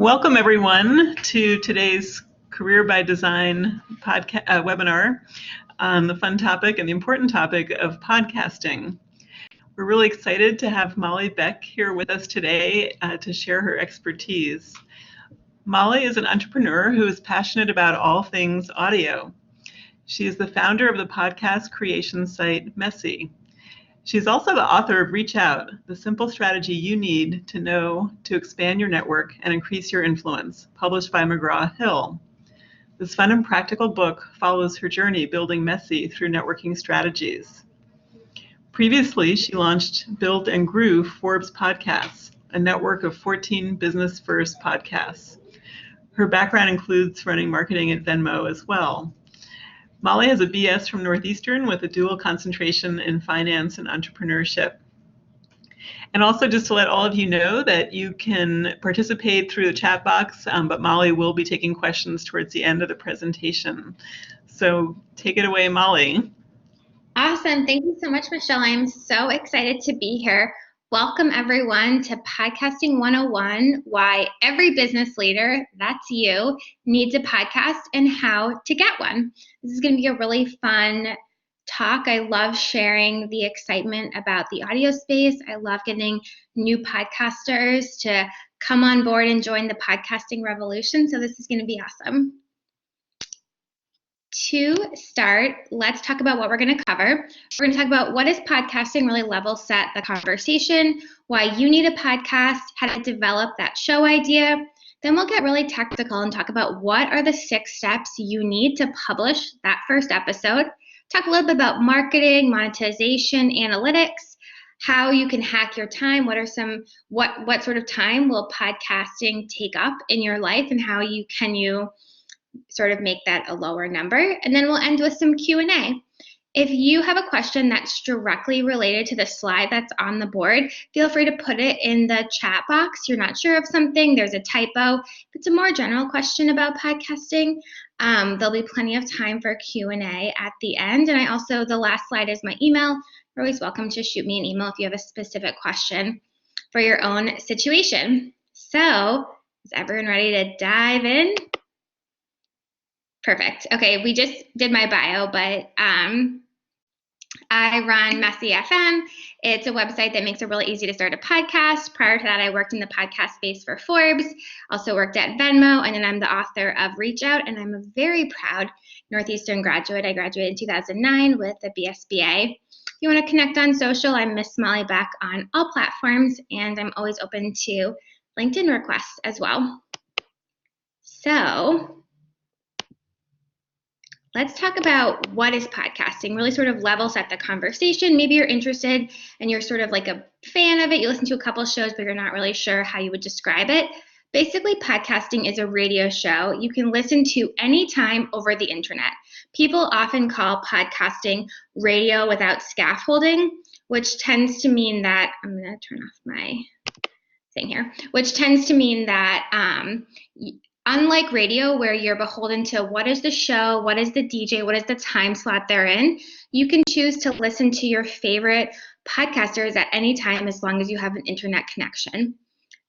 Welcome everyone to today's Career by Design webinar on the fun topic and the important topic of podcasting. We're really excited to have Molly Beck here with us today to share her expertise. Molly is an entrepreneur who is passionate about all things audio. She is the founder of the podcast creation site Messy. She's also the author of Reach Out, the simple strategy you need to know to expand your network and increase your influence, published by McGraw-Hill. This fun and practical book follows her journey building Messy through networking strategies. Previously, she launched, built, and grew Forbes Podcasts, a network of 14 business-first podcasts. Her background includes running marketing at Venmo as well. Molly has a BS from Northeastern with a dual concentration in finance and entrepreneurship. And also just to let all of you know that you can participate through the chat box, but Molly will be taking questions towards the end of the presentation. So take it away, Molly. Awesome. Thank you so much, Michelle. I'm so excited to be here. Welcome everyone to Podcasting 101, why every business leader, that's you, needs a podcast and how to get one. This is going to be a really fun talk. I love sharing the excitement about the audio space. I love getting new podcasters to come on board and join the podcasting revolution. So this is going to be awesome. To start, let's talk about what we're going to cover. We're going to talk about what is podcasting, really level set the conversation, why you need a podcast, how to develop that show idea. Then we'll get really technical and talk about what are the 6 steps you need to publish that first episode. Talk a little bit about marketing, monetization, analytics, how you can hack your time, what sort of time will podcasting take up in your life, and how you sort of make that a lower number. And then we'll end with some Q&A. If you have a question that's directly related to the slide that's on the board, feel free to put it in the chat box. You're not sure of something, there's a typo. If it's a more general question about podcasting, there'll be plenty of time for Q&A at the end. And the last slide is my email. You're always welcome to shoot me an email if you have a specific question for your own situation. So, is everyone ready to dive in? Perfect. Okay, we just did my bio, but I run Messy FM. It's a website that makes it really easy to start a podcast. Prior to that, I worked in the podcast space for Forbes, also worked at Venmo, and then I'm the author of Reach Out, and I'm a very proud Northeastern graduate. I graduated in 2009 with a BSBA. If you want to connect on social, I'm Miss Molly Beck on all platforms, and I'm always open to LinkedIn requests as well. So, let's talk about what is podcasting, really sort of level set the conversation. Maybe you're interested and you're sort of like a fan of it. You listen to a couple shows, but you're not really sure how you would describe it. Basically, podcasting is a radio show you can listen to anytime over the internet. People often call podcasting radio without scaffolding, which tends to mean that, I'm going to turn off my thing here, which tends to mean that unlike radio, where you're beholden to what is the show, what is the DJ, what is the time slot they're in, you can choose to listen to your favorite podcasters at any time as long as you have an internet connection.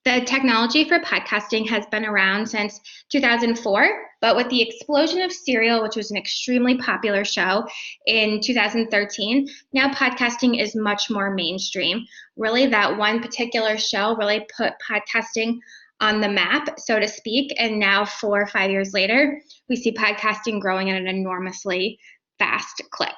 The technology for podcasting has been around since 2004, but with the explosion of Serial, which was an extremely popular show in 2013, now podcasting is much more mainstream. Really, that one particular show really put podcasting on the map, so to speak, and now 4 or 5 years later, we see podcasting growing at an enormously fast clip.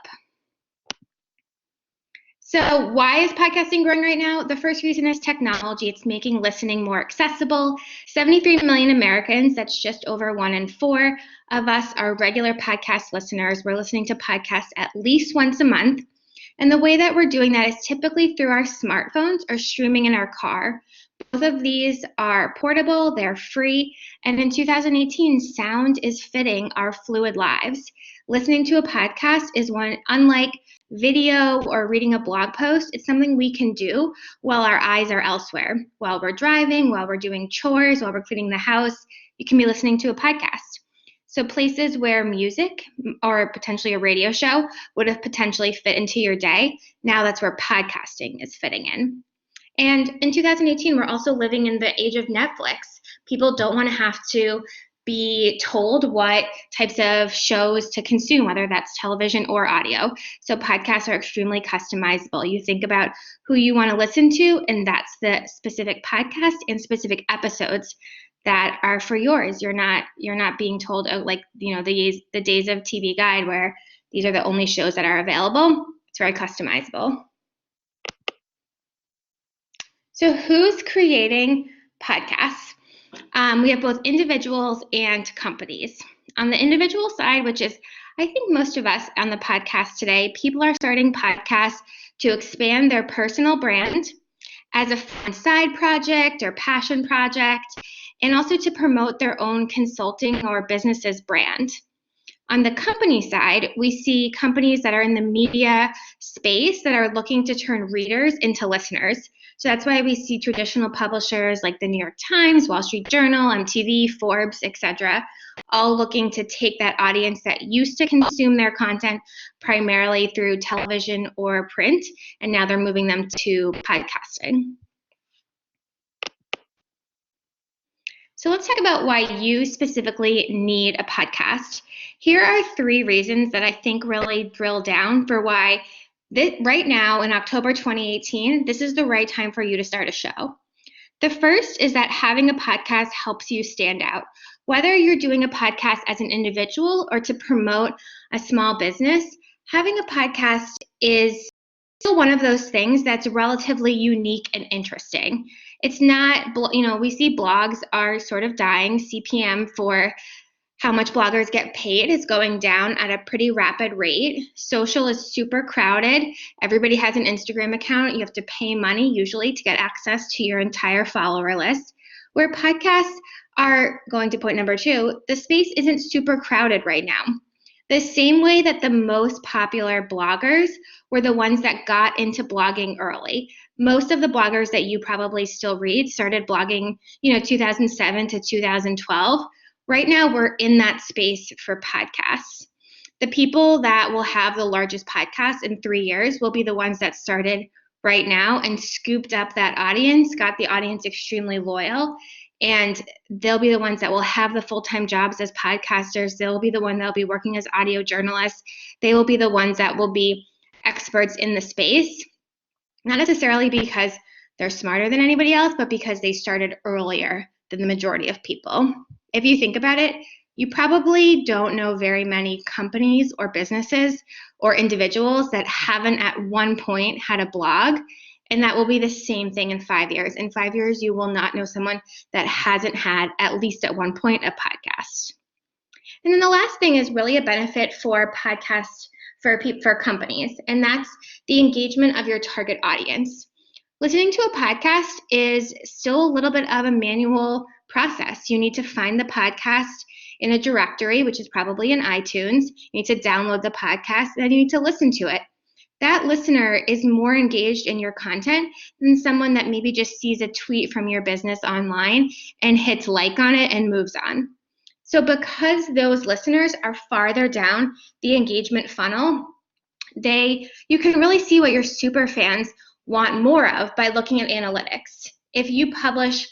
So why is podcasting growing right now? The first reason is technology. It's making listening more accessible. 73 million Americans, that's just over 1 in 4 of us, are regular podcast listeners. We're listening to podcasts at least once a month. And the way that we're doing that is typically through our smartphones or streaming in our car. Both of these are portable, they're free, and in 2018, sound is fitting our fluid lives. Listening to a podcast is one, unlike video or reading a blog post, it's something we can do while our eyes are elsewhere. While we're driving, while we're doing chores, while we're cleaning the house, you can be listening to a podcast. So places where music or potentially a radio show would have potentially fit into your day, now that's where podcasting is fitting in. And in 2018, we're also living in the age of Netflix. People don't want to have to be told what types of shows to consume, whether that's television or audio. So podcasts are extremely customizable. You think about who you want to listen to, and that's the specific podcast and specific episodes that are for yours. You're not being told, oh, like, the days of TV Guide where these are the only shows that are available. It's very customizable. So who's creating podcasts? We have both individuals and companies. On the individual side, which is, I think, most of us on the podcast today, people are starting podcasts to expand their personal brand as a fun side project or passion project, and also to promote their own consulting or business's brand. On the company side, we see companies that are in the media space that are looking to turn readers into listeners. So that's why we see traditional publishers like the New York Times, Wall Street Journal, MTV, Forbes, etc., all looking to take that audience that used to consume their content primarily through television or print, and now they're moving them to podcasting. So let's talk about why you specifically need a podcast. Here are 3 reasons that I think really drill down for why right now in October 2018, this is the right time for you to start a show. The first is that having a podcast helps you stand out. Whether you're doing a podcast as an individual or to promote a small business, having a podcast is still one of those things that's relatively unique and interesting. It's not, we see blogs are sort of dying. CPM for how much bloggers get paid is going down at a pretty rapid rate. Social is super crowded. Everybody has an Instagram account. You have to pay money usually to get access to your entire follower list. Where podcasts are, going to point number 2, the space isn't super crowded right now. The same way that the most popular bloggers were the ones that got into blogging early. Most of the bloggers that you probably still read started blogging, 2007 to 2012. Right now, we're in that space for podcasts. The people that will have the largest podcasts in 3 years will be the ones that started right now and scooped up that audience, got the audience extremely loyal, and they'll be the ones that will have the full-time jobs as podcasters. They'll be the one that'll be working as audio journalists. They will be the ones that will be experts in the space, not necessarily because they're smarter than anybody else, but because they started earlier than the majority of people. If you think about it, you probably don't know very many companies or businesses or individuals that haven't at one point had a blog, and that will be the same thing in 5 years. In 5 years, you will not know someone that hasn't had, at least at one point, a podcast. And then the last thing is really a benefit for podcasts for companies, and that's the engagement of your target audience. Listening to a podcast is still a little bit of a manual process. You need to find the podcast in a directory, which is probably in iTunes. You need to download the podcast, and then you need to listen to it. That listener is more engaged in your content than someone that maybe just sees a tweet from your business online and hits like on it and moves on. So because those listeners are farther down the engagement funnel, you can really see what your super fans want more of by looking at analytics. If you publish,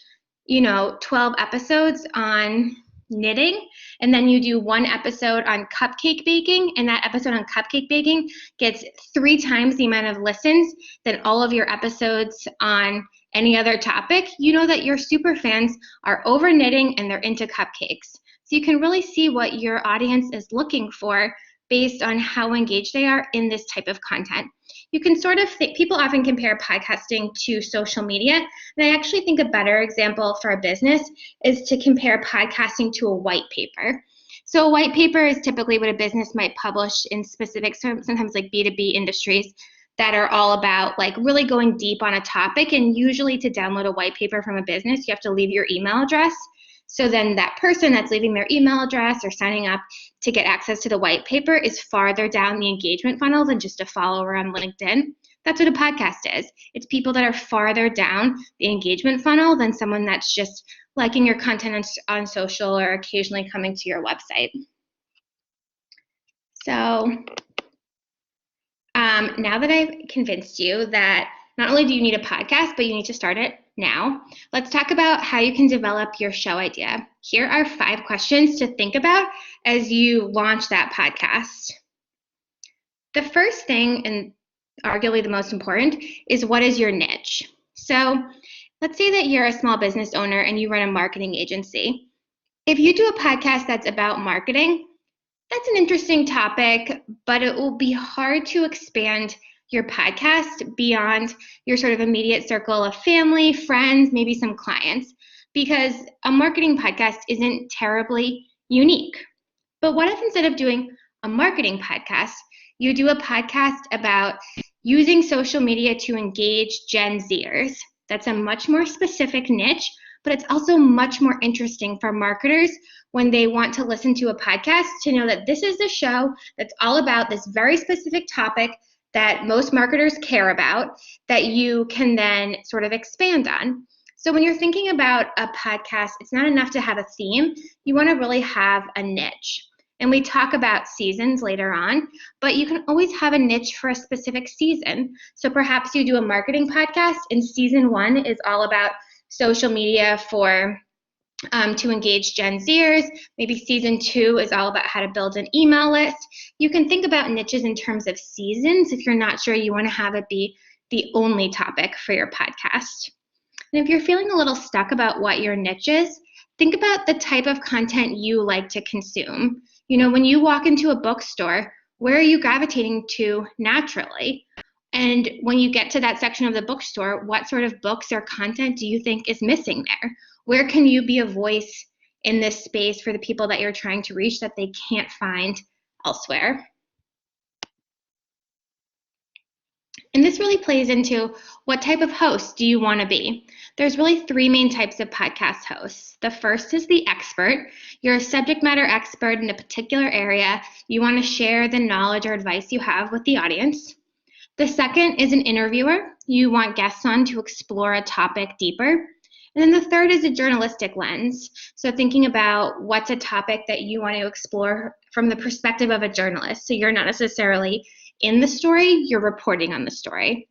12 episodes on knitting, and then you do 1 episode on cupcake baking, and that episode on cupcake baking gets 3 times the amount of listens than all of your episodes on any other topic, you know that your super fans are over knitting and they're into cupcakes. So you can really see what your audience is looking for based on how engaged they are in this type of content. You can sort of think, people often compare podcasting to social media, and I actually think a better example for a business is to compare podcasting to a white paper. So a white paper is typically what a business might publish in specific, sometimes like B2B industries that are all about like really going deep on a topic, and usually to download a white paper from a business, you have to leave your email address. So then that person that's leaving their email address or signing up to get access to the white paper is farther down the engagement funnel than just a follower on LinkedIn. That's what a podcast is. It's people that are farther down the engagement funnel than someone that's just liking your content on social or occasionally coming to your website. So now that I've convinced you that not only do you need a podcast, but you need to start it now, let's talk about how you can develop your show idea. Here are 5 questions to think about as you launch that podcast. The first thing, and arguably the most important, is what is your niche? So let's say that you're a small business owner and you run a marketing agency. If you do a podcast that's about marketing, that's an interesting topic, but it will be hard to expand your podcast beyond your sort of immediate circle of family, friends, maybe some clients, because a marketing podcast isn't terribly unique. But what if instead of doing a marketing podcast, you do a podcast about using social media to engage Gen Zers? That's a much more specific niche, but it's also much more interesting for marketers when they want to listen to a podcast to know that this is the show that's all about this very specific topic that most marketers care about that you can then sort of expand on. So when you're thinking about a podcast, it's not enough to have a theme. You want to really have a niche. And we talk about seasons later on, but you can always have a niche for a specific season. So perhaps you do a marketing podcast and season 1 is all about social media for to engage Gen Zers. Maybe season 2 is all about how to build an email list. You can think about niches in terms of seasons if you're not sure you want to have it be the only topic for your podcast. And if you're feeling a little stuck about what your niche is, think about the type of content you like to consume. You know, when you walk into a bookstore, where are you gravitating to naturally? And when you get to that section of the bookstore, what sort of books or content do you think is missing there? Where can you be a voice in this space for the people that you're trying to reach that they can't find elsewhere? And this really plays into what type of host do you want to be? There's really 3 main types of podcast hosts. The first is the expert. You're a subject matter expert in a particular area. You want to share the knowledge or advice you have with the audience. The second is an interviewer. You want guests on to explore a topic deeper. And then the third is a journalistic lens. So thinking about what's a topic that you want to explore from the perspective of a journalist. So you're not necessarily in the story, you're reporting on the story.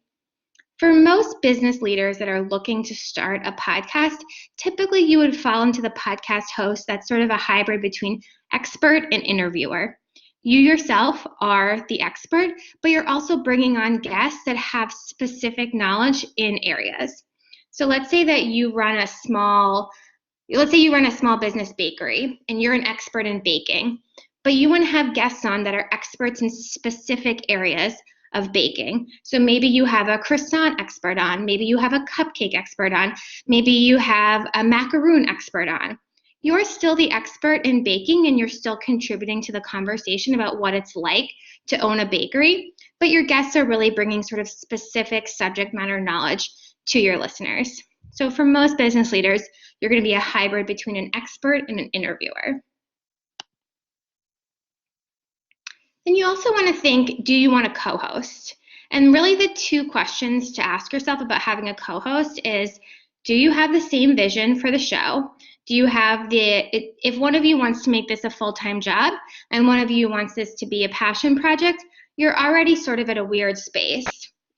For most business leaders that are looking to start a podcast, typically you would fall into the podcast host that's sort of a hybrid between expert and interviewer. You yourself are the expert, but you're also bringing on guests that have specific knowledge in areas. So let's say that you run a small business bakery and you're an expert in baking, but you want to have guests on that are experts in specific areas of baking. So maybe you have a croissant expert on, maybe you have a cupcake expert on, maybe you have a macaroon expert on. You're still the expert in baking and you're still contributing to the conversation about what it's like to own a bakery, but your guests are really bringing sort of specific subject matter knowledge to your listeners. So for most business leaders, you're going to be a hybrid between an expert and an interviewer. Then you also want to think, do you want a co-host? And really the 2 questions to ask yourself about having a co-host is, do you have the same vision for the show? Do you have if one of you wants to make this a full-time job and one of you wants this to be a passion project, you're already sort of at a weird space.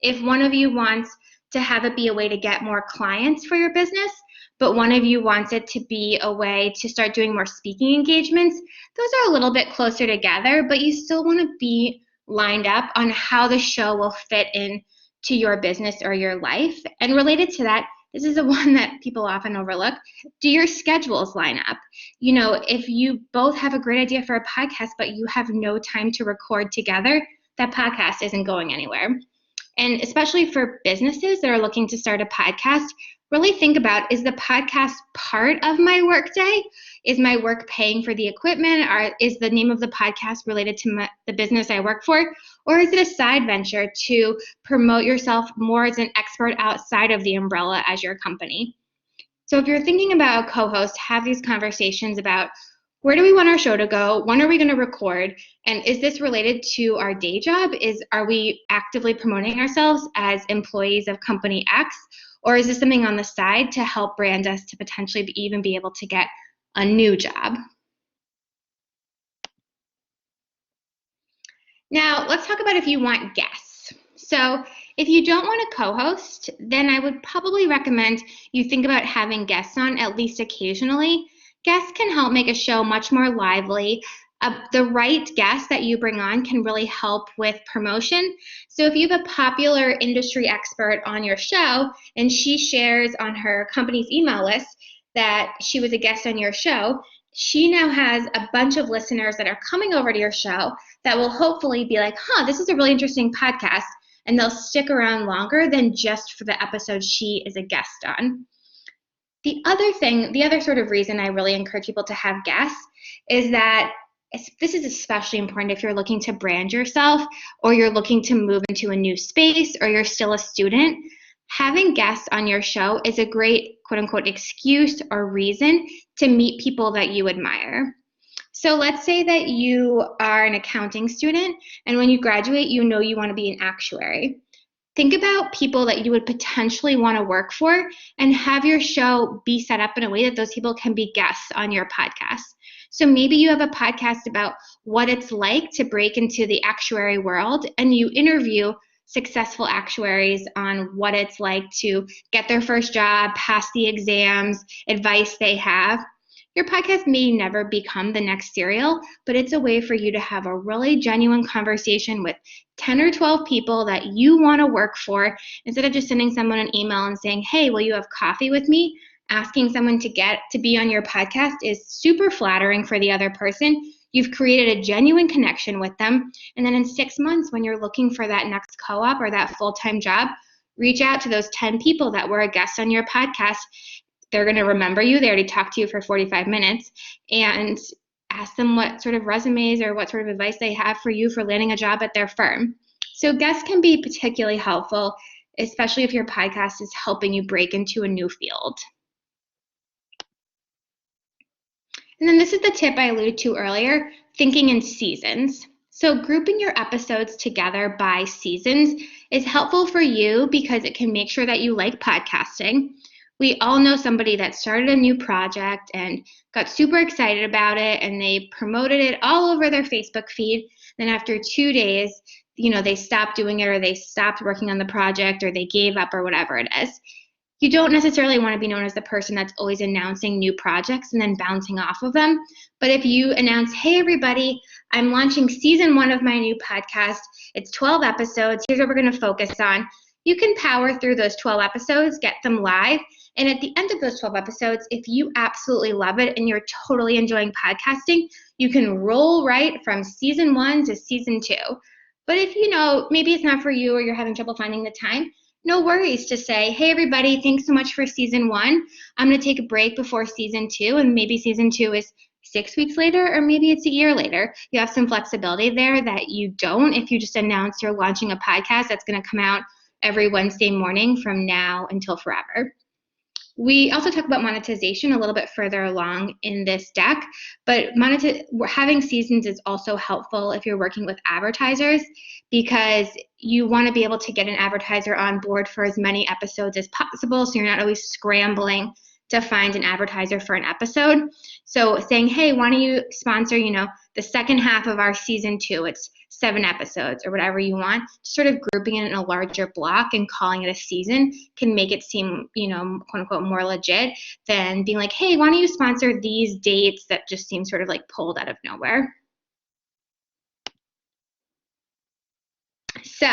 If one of you wants to have it be a way to get more clients for your business, but one of you wants it to be a way to start doing more speaking engagements, those are a little bit closer together, but you still want to be lined up on how the show will fit in to your business or your life. And related to that, this is the one that people often overlook. Do your schedules line up? You know, if you both have a great idea for a podcast, but you have no time to record together, that podcast isn't going anywhere. And especially for businesses that are looking to start a podcast, really think about, is the podcast part of my workday? Is my work paying for the equipment? Or is the name of the podcast related to the business I work for? Or is it a side venture to promote yourself more as an expert outside of the umbrella as your company? So if you're thinking about a co-host, have these conversations about, where do we want our show to go? When are we going to record? And is this related to our day job? Are we actively promoting ourselves as employees of company X? Or is this something on the side to help brand us to potentially even be able to get a new job? Now, let's talk about if you want guests. So If you don't want to co-host, then I would probably recommend you think about having guests on at least occasionally. Guests can help make a show much more lively. The right guest that you bring on can really help with promotion. So if you have a popular industry expert on your show and she shares on her company's email list that she was a guest on your show, she now has a bunch of listeners that are coming over to your show that will hopefully be like, this is a really interesting podcast, and they'll stick around longer than just for the episode she is a guest on. The other sort of reason I really encourage people to have guests is that this is especially important if you're looking to brand yourself or you're looking to move into a new space or you're still a student. Having guests on your show is a great quote unquote excuse or reason to meet people that you admire. So let's say that you are an accounting student and when you graduate, you know you want to be an actuary. Think about people that you would potentially want to work for and have your show be set up in a way that those people can be guests on your podcast. So maybe you have a podcast about what it's like to break into the actuary world and you interview successful actuaries on what it's like to get their first job, pass the exams, advice they have. Your podcast may never become the next Serial, but it's a way for you to have a really genuine conversation with 10 or 12 people that you want to work for instead of just sending someone an email and saying, hey, will you have coffee with me? Asking someone to get to be on your podcast is super flattering for the other person. You've created a genuine connection with them. And then in 6 months, when you're looking for that next co-op or that full-time job, reach out to those 10 people that were a guest on your podcast. They're going to remember you. They already talked to you for 45 minutes and ask them what sort of resumes or what sort of advice they have for you for landing a job at their firm. So guests can be particularly helpful, especially if your podcast is helping you break into a new field. And then this is the tip I alluded to earlier, thinking in seasons. So grouping your episodes together by seasons is helpful for you because it can make sure that you like podcasting. We all know somebody that started a new project and got super excited about it and they promoted it all over their Facebook feed. Then after 2 days, they stopped doing it or they stopped working on the project or they gave up or whatever it is. You don't necessarily want to be known as the person that's always announcing new projects and then bouncing off of them. But if you announce, hey, everybody, I'm launching season 1 of my new podcast. It's 12 episodes. Here's what we're going to focus on. You can power through those 12 episodes, get them live. And at the end of those 12 episodes, if you absolutely love it and you're totally enjoying podcasting, you can roll right from season 1 to season 2. But if maybe it's not for you or you're having trouble finding the time, no worries to say, hey, everybody, thanks so much for season 1. I'm going to take a break before season 2, and maybe season 2 is 6 weeks later, or maybe it's a year later. You have some flexibility there that you don't if you just announce you're launching a podcast that's going to come out every Wednesday morning from now until forever. We also talk about monetization a little bit further along in this deck, but having seasons is also helpful if you're working with advertisers because you want to be able to get an advertiser on board for as many episodes as possible so you're not always scrambling to find an advertiser for an episode. So saying, hey, why don't you sponsor, the second half of our season 2, it's 7 episodes or whatever you want, sort of grouping it in a larger block and calling it a season can make it seem, quote unquote, more legit than being like, hey, why don't you sponsor these dates that just seem sort of like pulled out of nowhere. So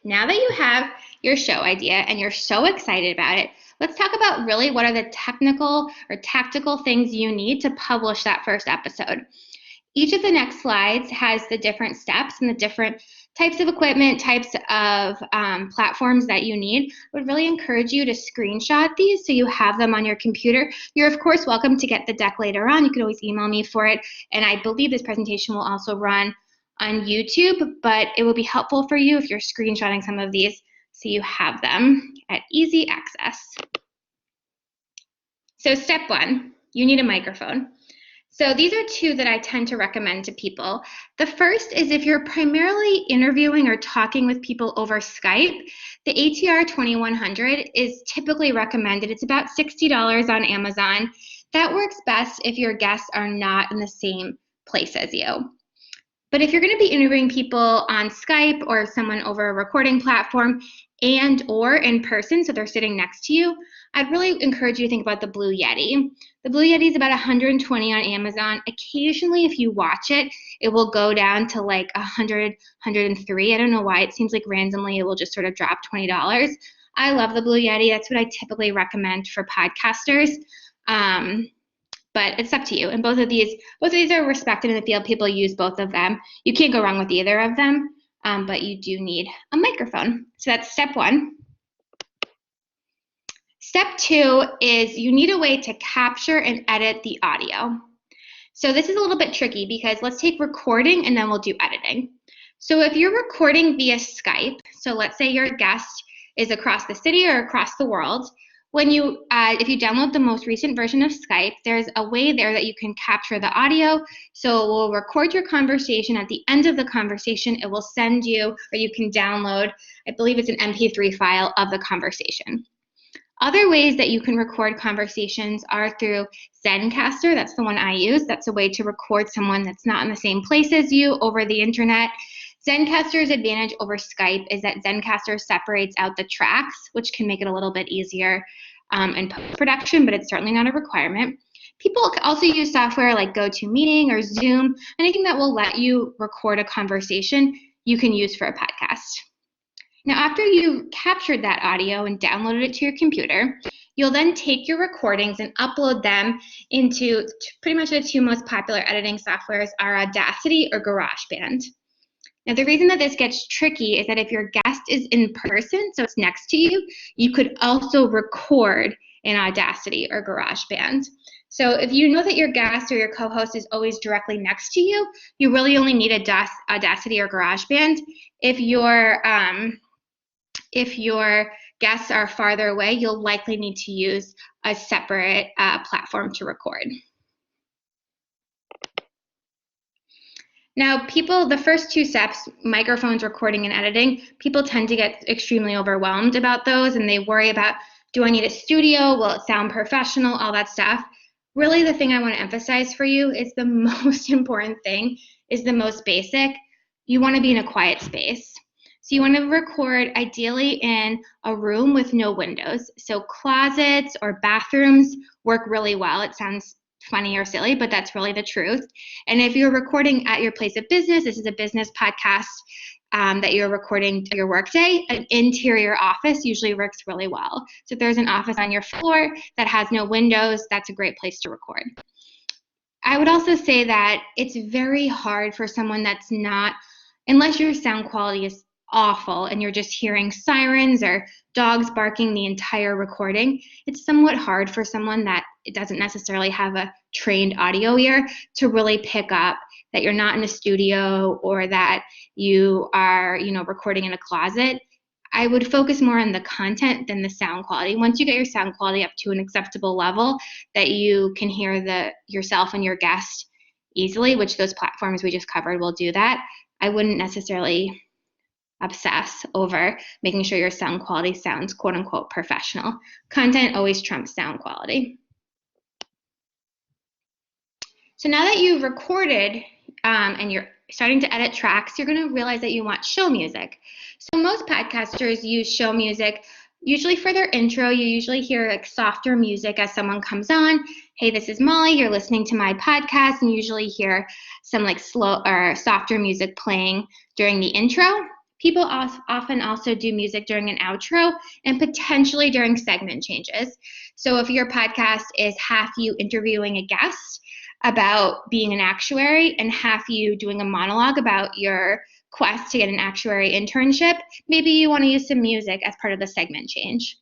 now that you have your show idea and you're so excited about it, let's talk about really what are the technical or tactical things you need to publish that first episode. Each of the next slides has the different steps and the different types of equipment, types of platforms that you need. I would really encourage you to screenshot these so you have them on your computer. You're, of course, welcome to get the deck later on. You can always email me for it. And I believe this presentation will also run on YouTube, but it will be helpful for you if you're screenshotting some of these so you have them at easy access. So step 1, you need a microphone. So these are 2 that I tend to recommend to people. The first is if you're primarily interviewing or talking with people over Skype, the ATR 2100 is typically recommended. It's about $60 on Amazon. That works best if your guests are not in the same place as you. But if you're going to be interviewing people on Skype or someone over a recording platform and or in person, so they're sitting next to you, I'd really encourage you to think about the Blue Yeti. The Blue Yeti is about $120 on Amazon. Occasionally, if you watch it, it will go down to like $100, $103. I don't know why. It seems like randomly it will just sort of drop $20. I love the Blue Yeti. That's what I typically recommend for podcasters. But it's up to you. And both of these are respected in the field. People use both of them. You can't go wrong with either of them, but you do need a microphone. So that's step one. Step two is you need a way to capture and edit the audio. So this is a little bit tricky because let's take recording and then we'll do editing. So if you're recording via Skype, so let's say your guest is across the city or across the world, when you, if you download the most recent version of Skype, there's a way there that you can capture the audio. So it will record your conversation. At the end of the conversation, it will send you, or you can download, I believe it's an MP3 file of the conversation. Other ways that you can record conversations are through Zencastr. That's the one I use. That's a way to record someone that's not in the same place as you over the internet. Zencastr's advantage over Skype is that Zencastr separates out the tracks, which can make it a little bit easier in post-production, but it's certainly not a requirement. People also use software like GoToMeeting or Zoom. Anything that will let you record a conversation, you can use for a podcast. Now, after you captured that audio and downloaded it to your computer, you'll then take your recordings and upload them into pretty much the two most popular editing softwares are Audacity or GarageBand. Now, the reason that this gets tricky is that if your guest is in person, so it's next to you, you could also record in Audacity or GarageBand. So if you know that your guest or your co-host is always directly next to you, you really only need Audacity or GarageBand. If your guests are farther away, you'll likely need to use a separate platform to record. Now, the first two steps, microphones, recording, and editing, people tend to get extremely overwhelmed about those, and they worry about, do I need a studio? Will it sound professional? All that stuff. Really, the thing I want to emphasize for you is the most important thing is the most basic. You want to be in a quiet space. So you want to record ideally in a room with no windows. So closets or bathrooms work really well. It sounds funny or silly, but that's really the truth. And if you're recording at your place of business, this is a business podcast that you're recording your workday, an interior office usually works really well. So if there's an office on your floor that has no windows, that's a great place to record. I would also say that it's very hard for someone that's not, unless your sound quality is awful and you're just hearing sirens or dogs barking the entire recording, it's somewhat hard for someone that it doesn't necessarily have a trained audio ear to really pick up that you're not in a studio or that you are, recording in a closet. I would focus more on the content than the sound quality. Once you get your sound quality up to an acceptable level that you can hear yourself and your guest easily, which those platforms we just covered will do that, I wouldn't necessarily obsess over making sure your sound quality sounds quote unquote professional. Content always trumps sound quality. So now that you've recorded and you're starting to edit tracks, you're going to realize that you want show music. So most podcasters use show music. Usually for their intro, you usually hear like softer music as someone comes on. Hey, this is Molly. You're listening to my podcast, and you usually hear some like slow or softer music playing during the intro. People often also do music during an outro and potentially during segment changes. So if your podcast is half you interviewing a guest about being an actuary and half you doing a monologue about your quest to get an actuary internship, maybe you want to use some music as part of the segment change.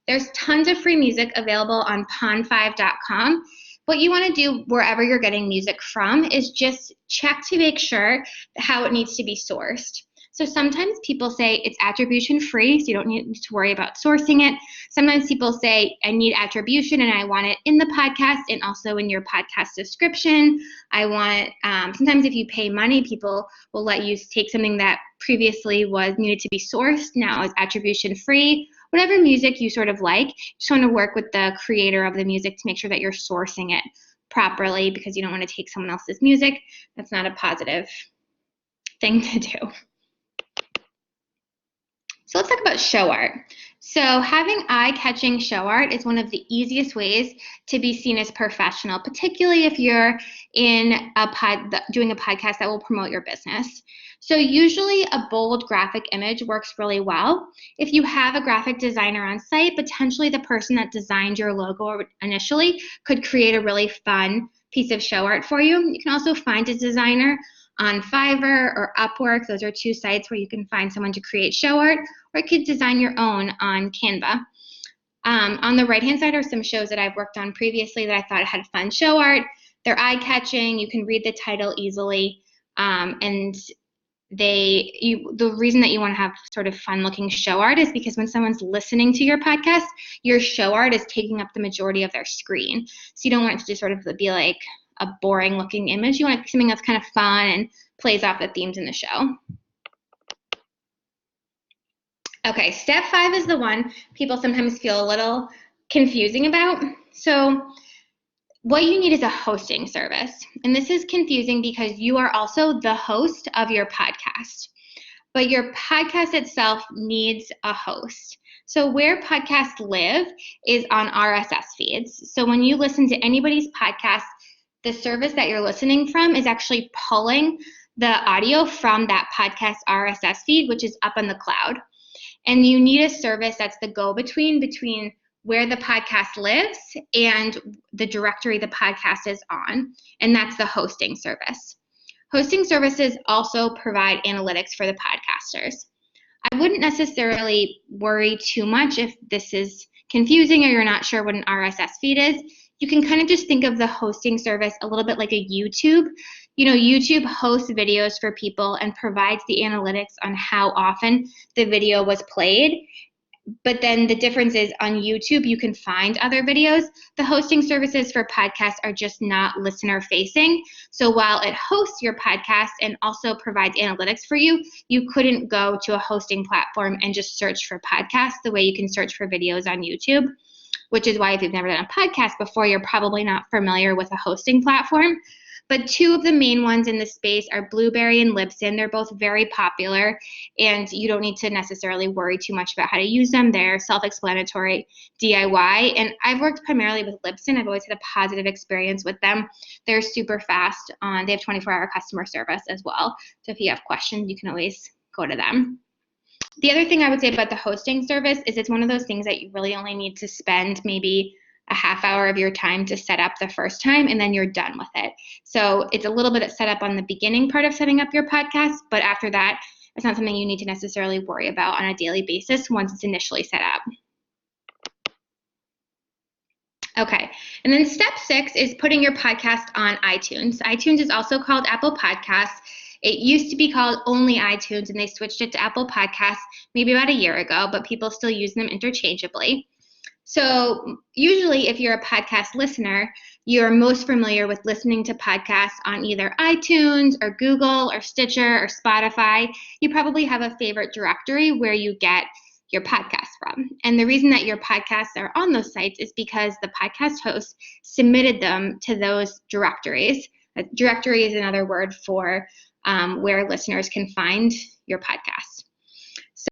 There's tons of free music available on pond5.com. What you want to do wherever you're getting music from is just check to make sure how it needs to be sourced. So sometimes people say it's attribution free, so you don't need to worry about sourcing it. Sometimes people say, I need attribution and I want it in the podcast and also in your podcast description. I want it, sometimes if you pay money, people will let you take something that previously needed to be sourced, now is attribution free. Whatever music you sort of like, you just want to work with the creator of the music to make sure that you're sourcing it properly because you don't want to take someone else's music. That's not a positive thing to do. So let's talk about show art. So having eye-catching show art is one of the easiest ways to be seen as professional, particularly if you're doing a podcast that will promote your business. So usually a bold graphic image works really well. If you have a graphic designer on site, potentially the person that designed your logo initially could create a really fun piece of show art for you. You can also find a designer on Fiverr or Upwork. Those are two sites where you can find someone to create show art, or you could design your own on Canva. On the right-hand side are some shows that I've worked on previously that I thought had fun show art. They're eye-catching. You can read the title easily, and the reason that you want to have sort of fun-looking show art is because when someone's listening to your podcast, your show art is taking up the majority of their screen. So you don't want it to just sort of be like a boring looking image. You want something that's kind of fun and plays off the themes in the show. Okay, step 5 is the one people sometimes feel a little confusing about. So what you need is a hosting service. And this is confusing because you are also the host of your podcast. But your podcast itself needs a host. So where podcasts live is on RSS feeds. So when you listen to anybody's podcast, the service that you're listening from is actually pulling the audio from that podcast RSS feed, which is up on the cloud. And you need a service that's the go-between between where the podcast lives and the directory the podcast is on, and that's the hosting service. Hosting services also provide analytics for the podcasters. I wouldn't necessarily worry too much if this is confusing or you're not sure what an RSS feed is. You can kind of just think of the hosting service a little bit like a YouTube. You know, YouTube hosts videos for people and provides the analytics on how often the video was played. But then the difference is on YouTube, you can find other videos. The hosting services for podcasts are just not listener facing. So while it hosts your podcast and also provides analytics for you, you couldn't go to a hosting platform and just search for podcasts the way you can search for videos on YouTube, which is why if you've never done a podcast before, you're probably not familiar with a hosting platform. But two of the main ones in the space are Blueberry and Libsyn. They're both very popular, and you don't need to necessarily worry too much about how to use them. They're self-explanatory DIY, and I've worked primarily with Libsyn. I've always had a positive experience with them. They're super fast. They have 24-hour customer service as well. So if you have questions, you can always go to them. The other thing I would say about the hosting service is it's one of those things that you really only need to spend maybe a half hour of your time to set up the first time, and then you're done with it. So it's a little bit of setup on the beginning part of setting up your podcast, but after that, it's not something you need to necessarily worry about on a daily basis once it's initially set up. Okay, and then step 6 is putting your podcast on iTunes. iTunes is also called Apple Podcasts. It used to be called only iTunes, and they switched it to Apple Podcasts maybe about a year ago, but people still use them interchangeably. So usually if you're a podcast listener, you're most familiar with listening to podcasts on either iTunes or Google or Stitcher or Spotify. You probably have a favorite directory where you get your podcast from. And the reason that your podcasts are on those sites is because the podcast host submitted them to those directories. A directory is another word for where listeners can find your podcast.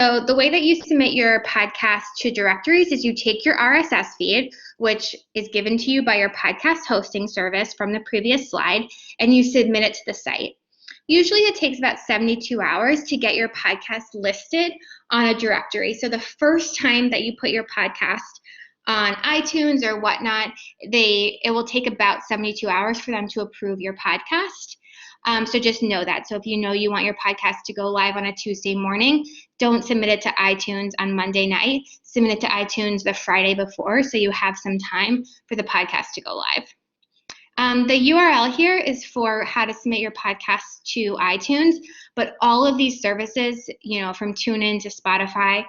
So the way that you submit your podcast to directories is you take your RSS feed, which is given to you by your podcast hosting service from the previous slide, and you submit it to the site. Usually it takes about 72 hours to get your podcast listed on a directory. So the first time that you put your podcast on iTunes or whatnot, it will take about 72 hours for them to approve your podcast. So just know that. So if you know you want your podcast to go live on a Tuesday morning, don't submit it to iTunes on Monday night. Submit it to iTunes the Friday before so you have some time for the podcast to go live. The URL here is for how to submit your podcast to iTunes, but all of these services, from TuneIn to Spotify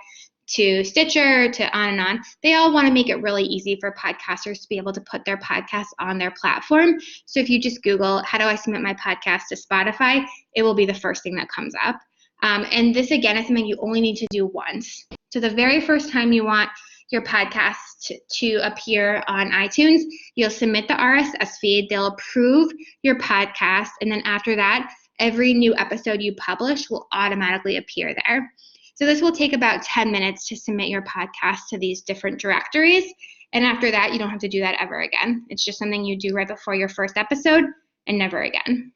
to Stitcher to on and on, they all want to make it really easy for podcasters to be able to put their podcasts on their platform. So if you just Google, how do I submit my podcast to Spotify, it will be the first thing that comes up. And this, again, is something you only need to do once. So the very first time you want your podcast to appear on iTunes, you'll submit the RSS feed, they'll approve your podcast, and then after that, every new episode you publish will automatically appear there. So this will take about 10 minutes to submit your podcast to these different directories. And after that, you don't have to do that ever again. It's just something you do right before your first episode and never again.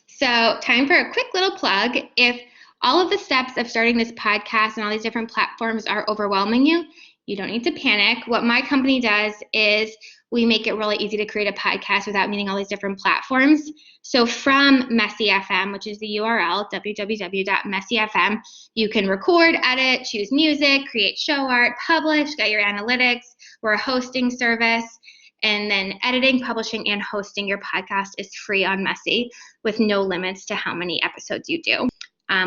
So time for a quick little plug. If all of the steps of starting this podcast and all these different platforms are overwhelming you, you don't need to panic. What my company does is we make it really easy to create a podcast without needing all these different platforms. So from Messy FM, which is the URL, www.messy.fm, you can record, edit, choose music, create show art, publish, get your analytics. We're a hosting service. And then editing, publishing, and hosting your podcast is free on Messy with no limits to how many episodes you do.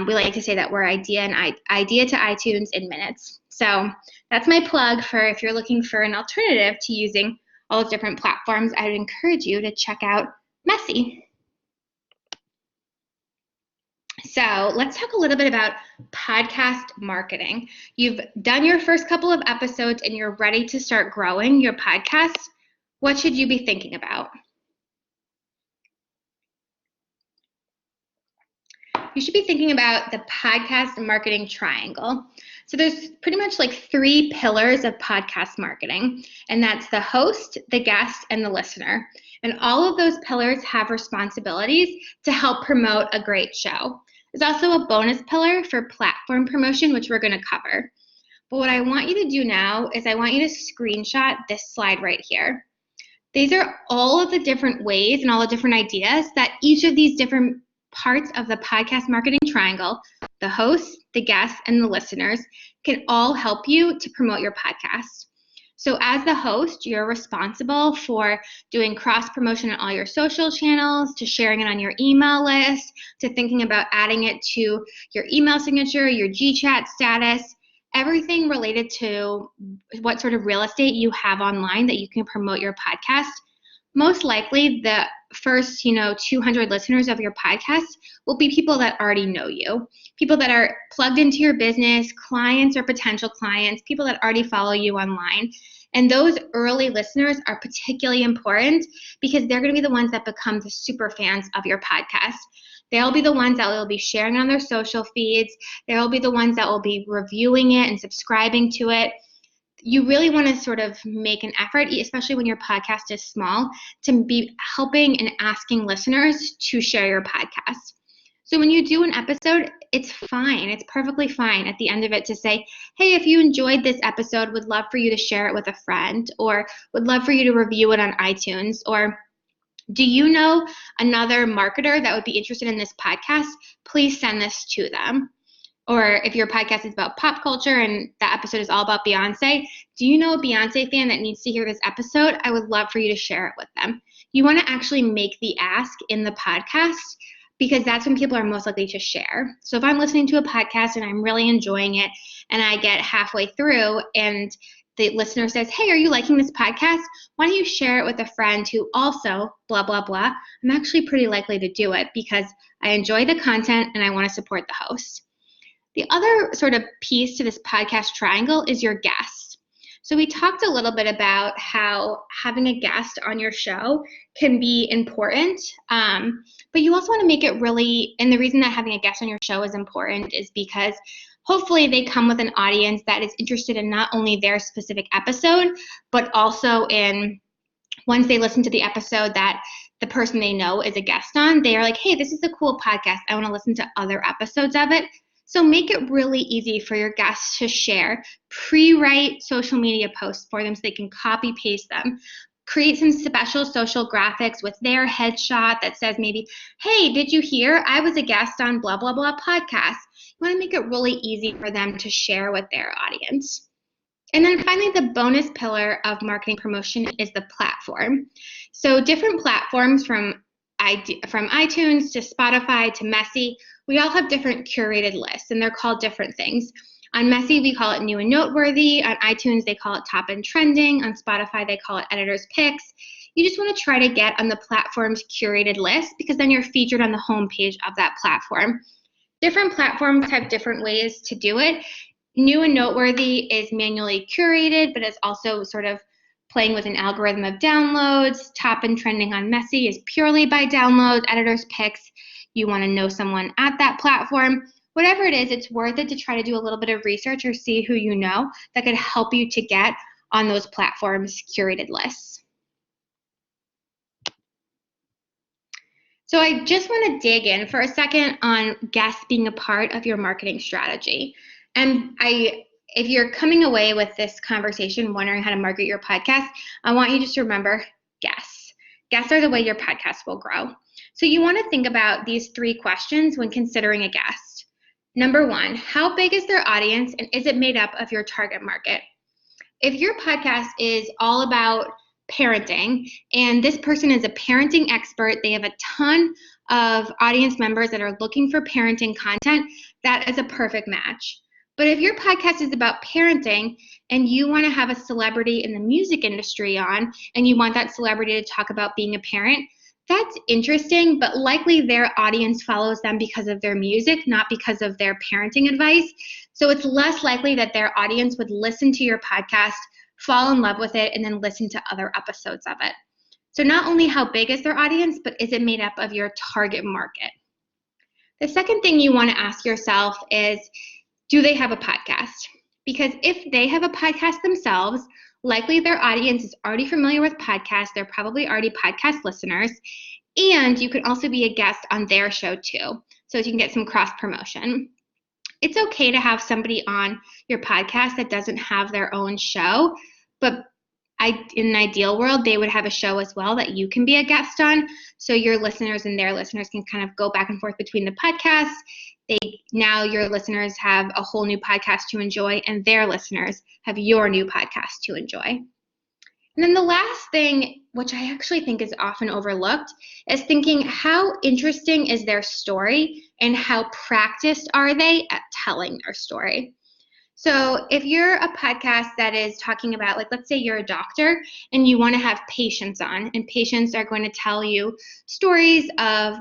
We like to say that we're idea to iTunes in minutes. So that's my plug for if you're looking for an alternative to using all those different platforms. I would encourage you to check out Messy. So let's talk a little bit about podcast marketing. You've done your first couple of episodes and you're ready to start growing your podcast. What should you be thinking about? You should be thinking about the podcast marketing triangle. So there's pretty much like 3 pillars of podcast marketing, and that's the host, the guest, and the listener. And all of those pillars have responsibilities to help promote a great show. There's also a bonus pillar for platform promotion, which we're going to cover. But what I want you to do now is I want you to screenshot this slide right here. These are all of the different ways and all the different ideas that each of these different parts of the podcast marketing triangle, the host, the guests, and the listeners, can all help you to promote your podcast. So as the host, you're responsible for doing cross-promotion on all your social channels, to sharing it on your email list, to thinking about adding it to your email signature, your GChat status, everything related to what sort of real estate you have online that you can promote your podcast. Most likely the first 200 listeners of your podcast will be people that already know you, people that are plugged into your business, clients or potential clients, people that already follow you online. And those early listeners are particularly important because they're going to be the ones that become the super fans of your podcast. They'll be the ones that will be sharing on their social feeds. They'll be the ones that will be reviewing it and subscribing to it. You really want to sort of make an effort, especially when your podcast is small, to be helping and asking listeners to share your podcast. So when you do an episode, it's fine. It's perfectly fine at the end of it to say, hey, if you enjoyed this episode, would love for you to share it with a friend, or would love for you to review it on iTunes, or do you know another marketer that would be interested in this podcast? Please send this to them. Or if your podcast is about pop culture and that episode is all about Beyonce, do you know a Beyonce fan that needs to hear this episode? I would love for you to share it with them. You want to actually make the ask in the podcast because that's when people are most likely to share. So if I'm listening to a podcast and I'm really enjoying it and I get halfway through and the listener says, hey, are you liking this podcast? Why don't you share it with a friend who also blah, blah, blah. I'm actually pretty likely to do it because I enjoy the content and I want to support the host. The other sort of piece to this podcast triangle is your guest. So we talked a little bit about how having a guest on your show can be important, but you also want to make it really, and the reason that having a guest on your show is important is because hopefully they come with an audience that is interested in not only their specific episode, but also in once they listen to the episode that the person they know is a guest on, they are like, hey, this is a cool podcast. I want to listen to other episodes of it. So make it really easy for your guests to share. Pre-write social media posts for them so they can copy paste them. Create some special social graphics with their headshot that says maybe, hey, did you hear? I was a guest on blah, blah, blah podcast. You want to make it really easy for them to share with their audience. And then finally, the bonus pillar of marketing promotion is the platform. So different platforms from iTunes to Spotify to Messy, we all have different curated lists, and they're called different things. On Messy, we call it new and noteworthy. On iTunes, they call it top and trending. On Spotify, they call it editor's picks. You just want to try to get on the platform's curated list because then you're featured on the homepage of that platform. Different platforms have different ways to do it. New and noteworthy is manually curated, but it's also sort of playing with an algorithm of downloads, top and trending on Messy is purely by downloads, editors' picks, you want to know someone at that platform. Whatever it is, it's worth it to try to do a little bit of research or see who you know that could help you to get on those platforms' curated lists. So I just want to dig in for a second on guests being a part of your marketing strategy. And if you're coming away with this conversation wondering how to market your podcast, I want you just to remember guests. Guests are the way your podcast will grow. So you want to think about these 3 questions when considering a guest. Number 1, how big is their audience and is it made up of your target market? If your podcast is all about parenting and this person is a parenting expert, they have a ton of audience members that are looking for parenting content, that is a perfect match. But if your podcast is about parenting and you want to have a celebrity in the music industry on and you want that celebrity to talk about being a parent, that's interesting, but likely their audience follows them because of their music, not because of their parenting advice. So it's less likely that their audience would listen to your podcast, fall in love with it, and then listen to other episodes of it. So not only how big is their audience, but is it made up of your target market? The second thing you want to ask yourself is, do they have a podcast? Because if they have a podcast themselves, likely their audience is already familiar with podcasts. They're probably already podcast listeners. And you can also be a guest on their show too, so you can get some cross promotion. It's okay to have somebody on your podcast that doesn't have their own show, but in an ideal world, they would have a show as well that you can be a guest on. So your listeners and their listeners can kind of go back and forth between the podcasts. Now your listeners have a whole new podcast to enjoy, and their listeners have your new podcast to enjoy. And then the last thing, which I actually think is often overlooked, is thinking how interesting is their story and how practiced are they at telling their story. So if you're a podcast that is talking about, like, let's say you're a doctor and you want to have patients on, and patients are going to tell you stories of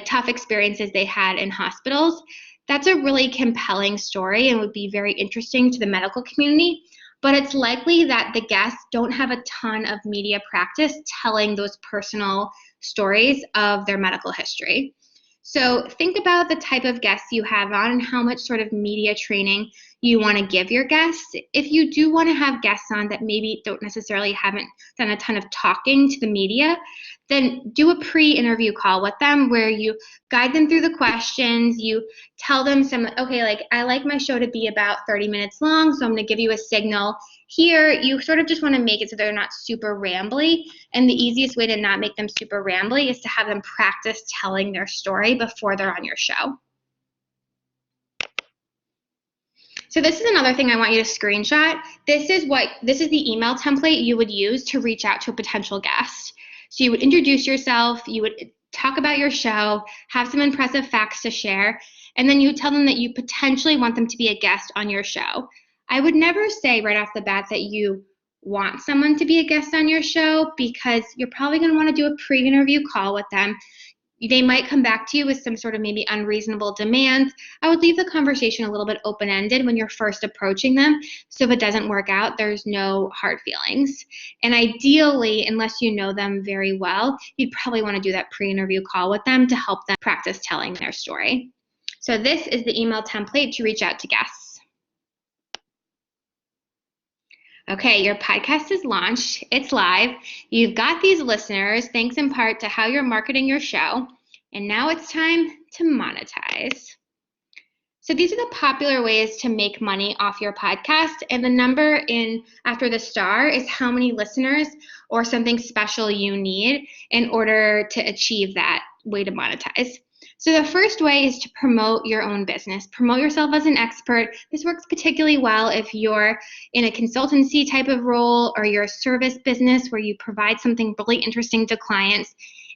tough experiences they had in hospitals, that's a really compelling story and would be very interesting to the medical community. But it's likely that the guests don't have a ton of media practice telling those personal stories of their medical history. So think about the type of guests you have on and how much sort of media training you want to give your guests. If you do want to have guests on that maybe haven't done a ton of talking to the media, then do a pre-interview call with them where you guide them through the questions, you tell them I like my show to be about 30 minutes long, so I'm going to give you a signal here. You sort of just want to make it so they're not super rambly, and the easiest way to not make them super rambly is to have them practice telling their story before they're on your show. So this is another thing I want you to screenshot. This is the email template you would use to reach out to a potential guest. So you would introduce yourself, you would talk about your show, have some impressive facts to share, and then you would tell them that you potentially want them to be a guest on your show. I would never say right off the bat that you want someone to be a guest on your show, because you're probably going to want to do a pre-interview call with them. They might come back to you with some sort of maybe unreasonable demands. I would leave the conversation a little bit open-ended when you're first approaching them. So if it doesn't work out, there's no hard feelings. And ideally, unless you know them very well, you'd probably want to do that pre-interview call with them to help them practice telling their story. So this is the email template to reach out to guests. Okay, your podcast is launched, it's live, you've got these listeners, thanks in part to how you're marketing your show, and now it's time to monetize. So these are the popular ways to make money off your podcast, and the number after the star is how many listeners or something special you need in order to achieve that way to monetize. So the first way is to promote your own business. Promote yourself as an expert. This works particularly well if you're in a consultancy type of role or you're a service business where you provide something really interesting to clients.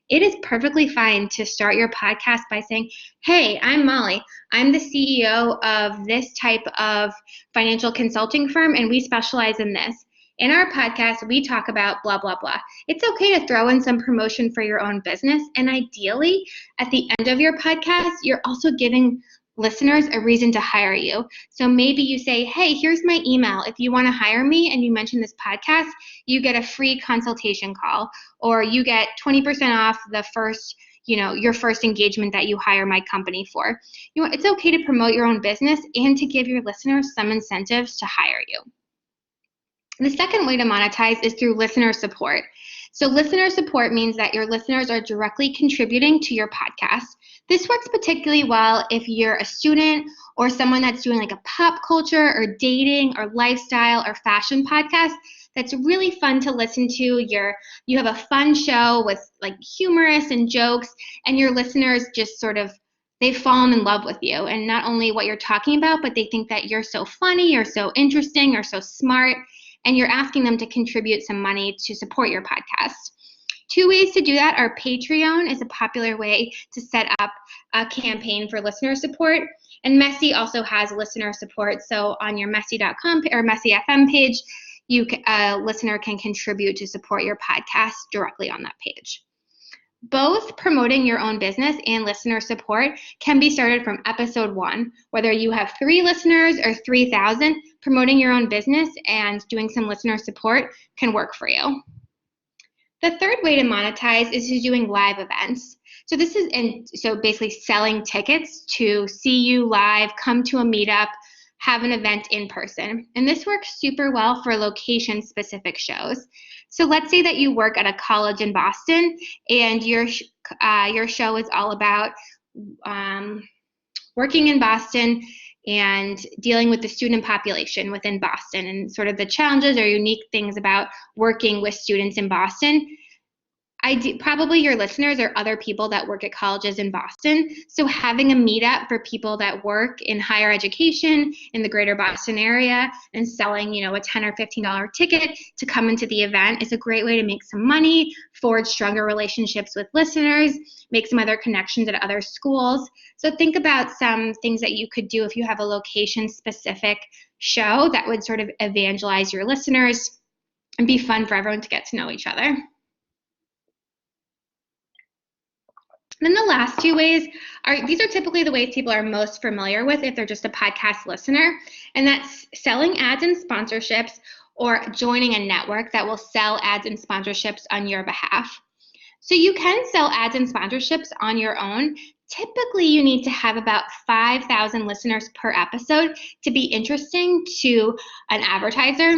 It is perfectly fine to start your podcast by saying, hey, I'm Molly. I'm the CEO of this type of financial consulting firm, and we specialize in this. In our podcast, we talk about blah, blah, blah. It's okay to throw in some promotion for your own business. And ideally, at the end of your podcast, you're also giving listeners a reason to hire you. So maybe you say, hey, here's my email. If you want to hire me and you mention this podcast, you get a free consultation call, or you get 20% off the first, your first engagement that you hire my company for. It's okay to promote your own business and to give your listeners some incentives to hire you. The second way to monetize is through listener support. So listener support means that your listeners are directly contributing to your podcast. This works particularly well if you're a student or someone that's doing like a pop culture or dating or lifestyle or fashion podcast that's really fun to listen to. You have a fun show with like humorous and jokes, and your listeners just they've fallen in love with you, and not only what you're talking about, but they think that you're so funny or so interesting or so smart, and you're asking them to contribute some money to support your podcast. Two ways to do that are Patreon is a popular way to set up a campaign for listener support, and Messy also has listener support. So on your messy.com or Messy FM page, a listener can contribute to support your podcast directly on that page. Both promoting your own business and listener support can be started from episode 1. Whether you have 3 listeners or 3,000, promoting your own business and doing some listener support can work for you. The third way to monetize is doing live events. So basically selling tickets to see you live, come to a meetup, have an event in person. And this works super well for location-specific shows. So let's say that you work at a college in Boston, and your show is all about working in Boston and dealing with the student population within Boston and sort of the challenges or unique things about working with students in Boston. Probably your listeners are other people that work at colleges in Boston. So having a meetup for people that work in higher education in the greater Boston area and selling, a $10 or $15 ticket to come into the event is a great way to make some money, forge stronger relationships with listeners, make some other connections at other schools. So think about some things that you could do if you have a location-specific show that would sort of evangelize your listeners and be fun for everyone to get to know each other. Then the last 2 ways these are typically the ways people are most familiar with if they're just a podcast listener, and that's selling ads and sponsorships or joining a network that will sell ads and sponsorships on your behalf. So you can sell ads and sponsorships on your own. Typically, you need to have about 5,000 listeners per episode to be interesting to an advertiser.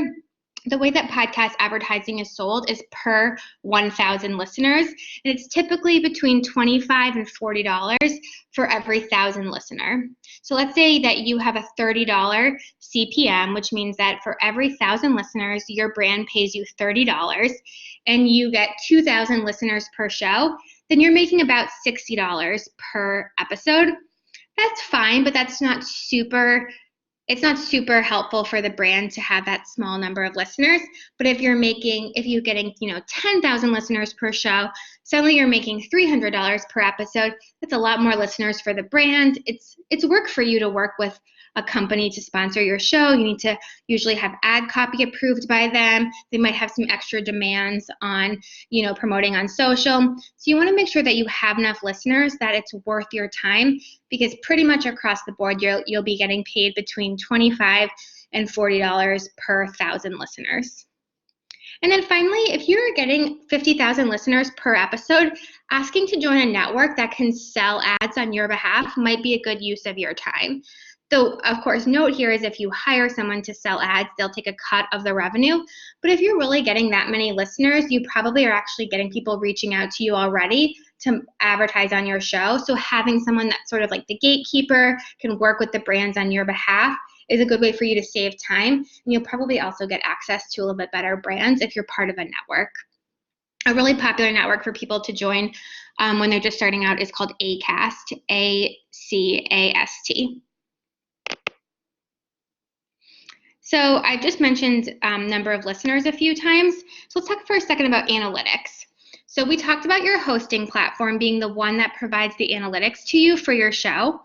The way that podcast advertising is sold is per 1,000 listeners, and it's typically between $25 and $40 for every 1,000 listener. So let's say that you have a $30 CPM, which means that for every 1,000 listeners, your brand pays you $30, and you get 2,000 listeners per show, then you're making about $60 per episode. That's fine, but it's not super helpful for the brand to have that small number of listeners. But if you're getting 10,000 listeners per show, suddenly you're making $300 per episode. That's a lot more listeners for the brand. It's work for you to work with a company to sponsor your show. You need to usually have ad copy approved by them. They might have some extra demands on, promoting on social. So you want to make sure that you have enough listeners that it's worth your time, because pretty much across the board, you'll be getting paid between $25 and $40 per 1,000 listeners. And then finally, if you're getting 50,000 listeners per episode, asking to join a network that can sell ads on your behalf might be a good use of your time. Though, of course, note here is if you hire someone to sell ads, they'll take a cut of the revenue. But if you're really getting that many listeners, you probably are actually getting people reaching out to you already to advertise on your show. So having someone that's sort of like the gatekeeper, can work with the brands on your behalf, is a good way for you to save time. And you'll probably also get access to a little bit better brands if you're part of a network. A really popular network for people to join when they're just starting out is called ACAST, A-C-A-S-T. So I just mentioned number of listeners a few times. So let's talk for a second about analytics. So we talked about your hosting platform being the one that provides the analytics to you for your show.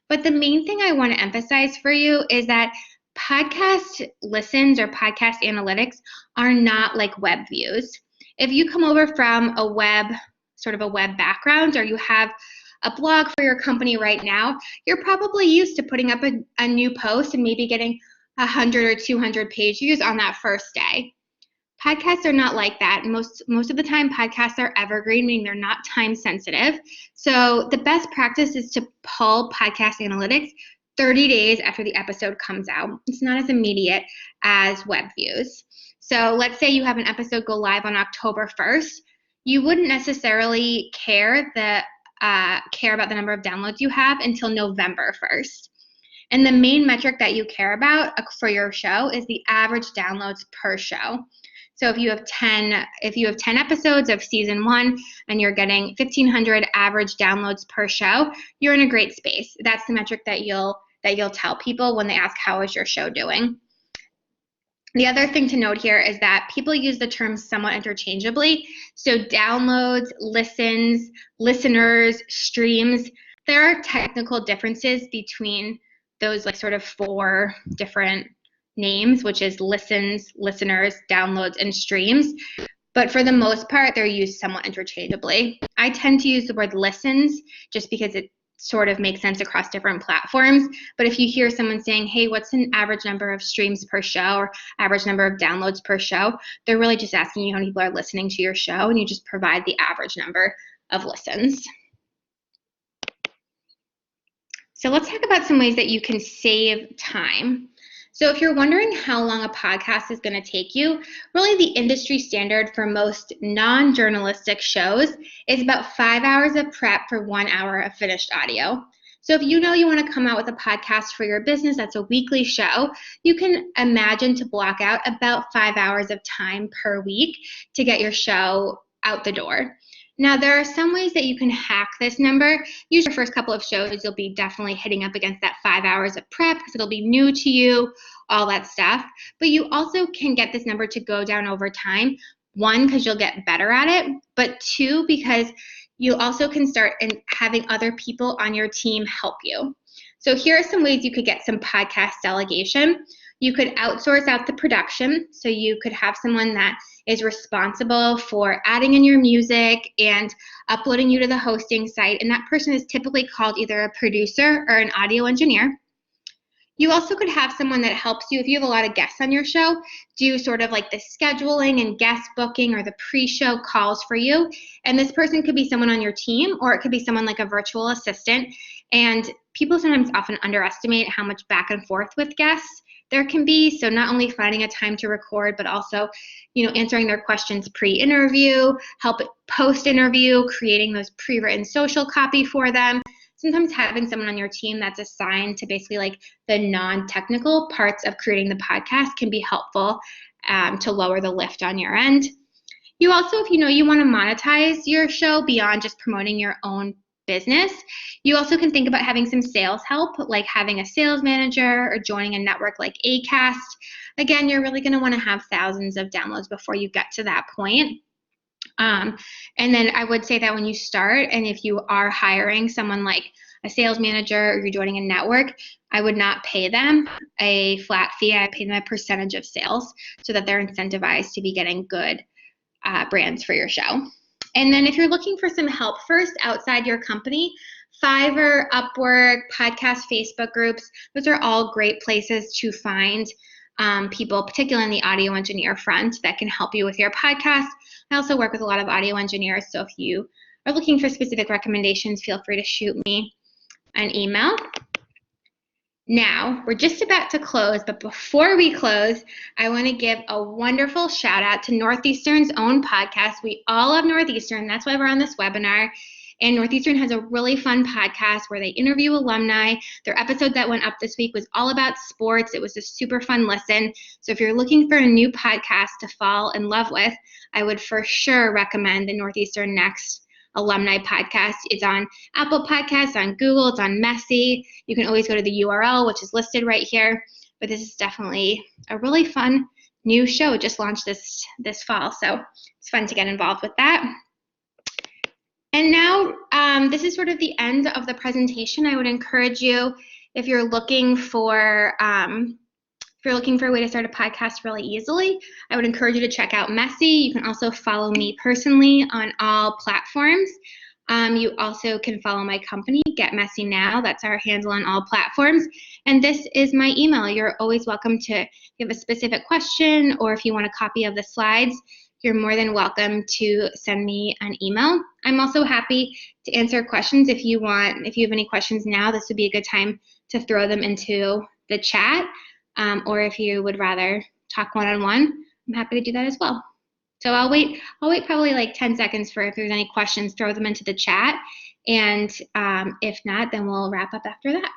But the main thing I want to emphasize for you is that podcast listens or podcast analytics are not like web views. If you come over from a web background, or you have a blog for your company right now, you're probably used to putting up a new post and maybe getting 100 or 200 page views on that first day. Podcasts are not like that. Most of the time, podcasts are evergreen, meaning they're not time sensitive. So the best practice is to pull podcast analytics 30 days after the episode comes out. It's not as immediate as web views. So let's say you have an episode go live on October 1st. You wouldn't necessarily care about the number of downloads you have until November 1st. And the main metric that you care about for your show is the average downloads per show. So if you have 10 episodes of season 1 and you're getting 1,500 average downloads per show, you're in a great space. That's the metric that you'll tell people when they ask, how is your show doing? The other thing to note here is that people use the terms somewhat interchangeably. So downloads, listens, listeners, streams, there are technical differences between those like sort of 4 different names, which is listens, listeners, downloads, and streams. But for the most part, they're used somewhat interchangeably. I tend to use the word listens just because it sort of makes sense across different platforms. But if you hear someone saying, hey, what's an average number of streams per show or average number of downloads per show, they're really just asking you how many people are listening to your show, and you just provide the average number of listens. So let's talk about some ways that you can save time. So if you're wondering how long a podcast is going to take you, really the industry standard for most non-journalistic shows is about 5 hours of prep for 1 hour of finished audio. So if you know you want to come out with a podcast for your business that's a weekly show, you can imagine to block out about 5 hours of time per week to get your show out the door. Now, there are some ways that you can hack this number. Usually, your first couple of shows, you'll be definitely hitting up against that 5 hours of prep because it'll be new to you, all that stuff. But you also can get this number to go down over time. 1, because you'll get better at it, but 2, because you also can start having other people on your team help you. So here are some ways you could get some podcast delegation. You could outsource out the production. So you could have someone that is responsible for adding in your music and uploading you to the hosting site. And that person is typically called either a producer or an audio engineer. You also could have someone that helps you, if you have a lot of guests on your show, do sort of like the scheduling and guest booking or the pre-show calls for you. And this person could be someone on your team, or it could be someone like a virtual assistant. And people sometimes often underestimate how much back and forth with guests there can be. So not only finding a time to record, but also, answering their questions pre-interview, help post-interview, creating those pre-written social copy for them. Sometimes having someone on your team that's assigned to basically like the non-technical parts of creating the podcast can be helpful to lower the lift on your end. You also, if you want to monetize your show beyond just promoting your own business, you also can think about having some sales help, like having a sales manager or joining a network like Acast. Again, you're really going to want to have thousands of downloads before you get to that point. And then I would say that when you start, and if you are hiring someone like a sales manager or you're joining a network, I would not pay them a flat fee. I pay them a percentage of sales so that they're incentivized to be getting good brands for your show. And then if you're looking for some help first outside your company, Fiverr, Upwork, podcast Facebook groups, those are all great places to find people, particularly in the audio engineer front, that can help you with your podcast. I also work with a lot of audio engineers, so if you are looking for specific recommendations, feel free to shoot me an email. Now, we're just about to close, but before we close, I want to give a wonderful shout out to Northeastern's own podcast. We all love Northeastern. That's why we're on this webinar. And Northeastern has a really fun podcast where they interview alumni. Their episode that went up this week was all about sports. It was a super fun listen. So if you're looking for a new podcast to fall in love with, I would for sure recommend the Northeastern Next Alumni podcast. It's on Apple Podcasts, on Google, it's on Messy. You can always go to the URL, which is listed right here. But this is definitely a really fun new show. It just launched this fall, so it's fun to get involved with that. And now this is sort of the end of the presentation. I would encourage you, if you're looking for a way to start a podcast really easily, I would encourage you to check out Messy. You can also follow me personally on all platforms. You also can follow my company, Get Messy Now. That's our handle on all platforms. And this is my email. You're always welcome to, if you have a specific question or if you want a copy of the slides, you're more than welcome to send me an email. I'm also happy to answer questions if you want. If you have any questions now, this would be a good time to throw them into the chat. Or if you would rather talk one-on-one, I'm happy to do that as well. So I'll wait probably like 10 seconds for if there's any questions, throw them into the chat. And if not, then we'll wrap up after that.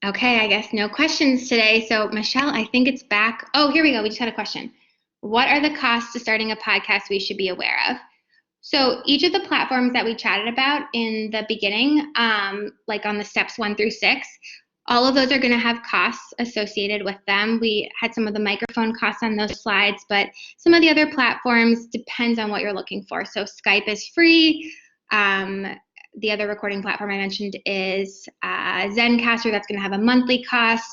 Okay, I guess no questions today. So Michelle, I think it's back. Oh, here we go. We just had a question. What are the costs to starting a podcast we should be aware of? So each of the platforms that we chatted about in the beginning, like on the steps 1 through 6, all of those are going to have costs associated with them. We had some of the microphone costs on those slides, but some of the other platforms depends on what you're looking for. So Skype is free. The other recording platform I mentioned is Zencaster. That's going to have a monthly cost.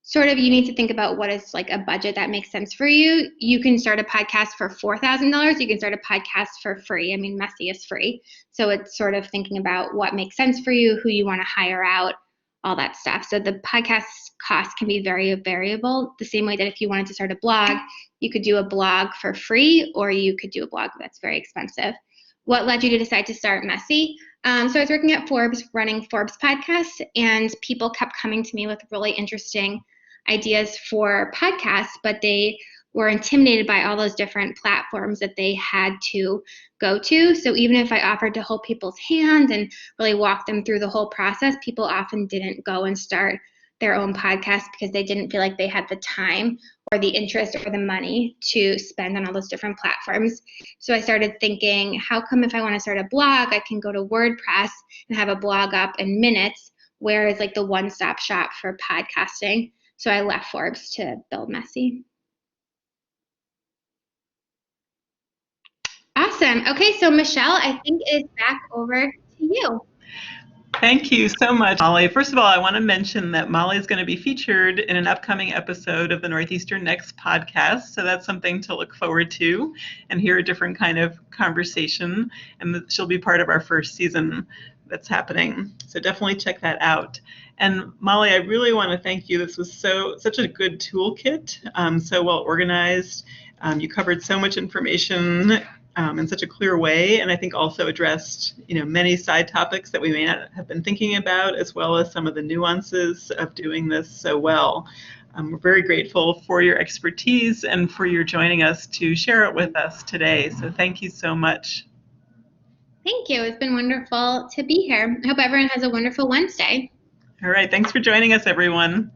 Sort of, you need to think about what is like a budget that makes sense for you. You can start a podcast for $4,000. You can start a podcast for free. I mean, Messy is free. So it's sort of thinking about what makes sense for you, who you want to hire out, all that stuff. So the podcast cost can be very variable, the same way that if you wanted to start a blog, you could do a blog for free, or you could do a blog that's very expensive. What led you to decide to start Messy? So I was working at Forbes, running Forbes podcasts, and people kept coming to me with really interesting ideas for podcasts, but they were intimidated by all those different platforms that they had to go to. So even if I offered to hold people's hands and really walk them through the whole process, people often didn't go and start their own podcast because they didn't feel like they had the time or the interest or the money to spend on all those different platforms. So I started thinking, how come if I want to start a blog, I can go to WordPress and have a blog up in minutes, where it's like the one-stop shop for podcasting. So I left Forbes to build Messy. Awesome. Okay, so Michelle, I think it's back over to you. Thank you so much, Molly. First of all, I want to mention that Molly is going to be featured in an upcoming episode of the Northeastern Next podcast. So that's something to look forward to and hear a different kind of conversation. And she'll be part of our first season that's happening. So definitely check that out. And Molly, I really want to thank you. This was such a good toolkit, so well organized. You covered so much information in such a clear way, and I think also addressed many side topics that we may not have been thinking about, as well as some of the nuances of doing this so well. We're very grateful for your expertise and for your joining us to share it with us today. So thank you so much. Thank you. It's been wonderful to be here. I hope everyone has a wonderful Wednesday. All right. Thanks for joining us, everyone.